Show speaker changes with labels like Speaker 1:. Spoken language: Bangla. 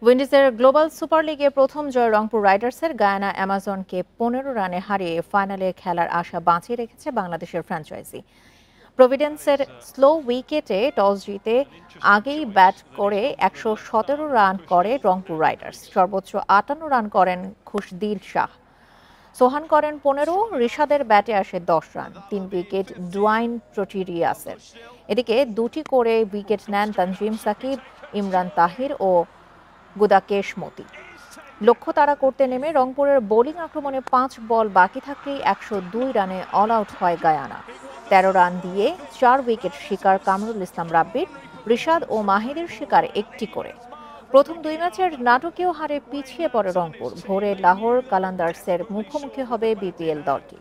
Speaker 1: উইন্ডিজের গ্লোবাল সুপার লিগে প্রথম জয় রংপুর রাইডার্সের। গায়ানা অ্যামাজনকে 15 রানে হারিয়ে ফাইনালে খেলার আশা বাঁচিয়ে রেখেছে বাংলাদেশের ফ্র্যাঞ্চাইজি। প্রভিডেন্সের স্লো উইকেটে টস জিতে আগেই ব্যাট করে 117 রান করে রংপুর রাইডার্স। সর্বোচ্চ 58 রান করেন খুশদিল শাহ, সোহান করেন 15, রিশাদের ব্যাটে আসে 10 রান, 3 উইকেট ডুয়াইন প্রোটিরিয়াসের। এদিকে দুটি করে উইকেট নেন তানজিম সাকিব, ইমরান তাহির ও গুদাকেশ মতি। লক্ষ্য তাড়া করতে নেমে রংপুরের বোলিং আক্রমণে 5 বল বাকি থাকতেই 102 রানে অল আউট হয় গায়ানা। 13 রান দিয়ে 4 উইকেট শিকার কামরুল ইসলাম রাব্বির, রিশাদ ও মাহিদের শিকার একটি করে। প্রথম 2 ম্যাচের নাটকীয় হারে পিছিয়ে পড়ে রংপুর। ভোরে লাহোর কালান্দার্সের মুখোমুখি হবে বিপিএল দলটি।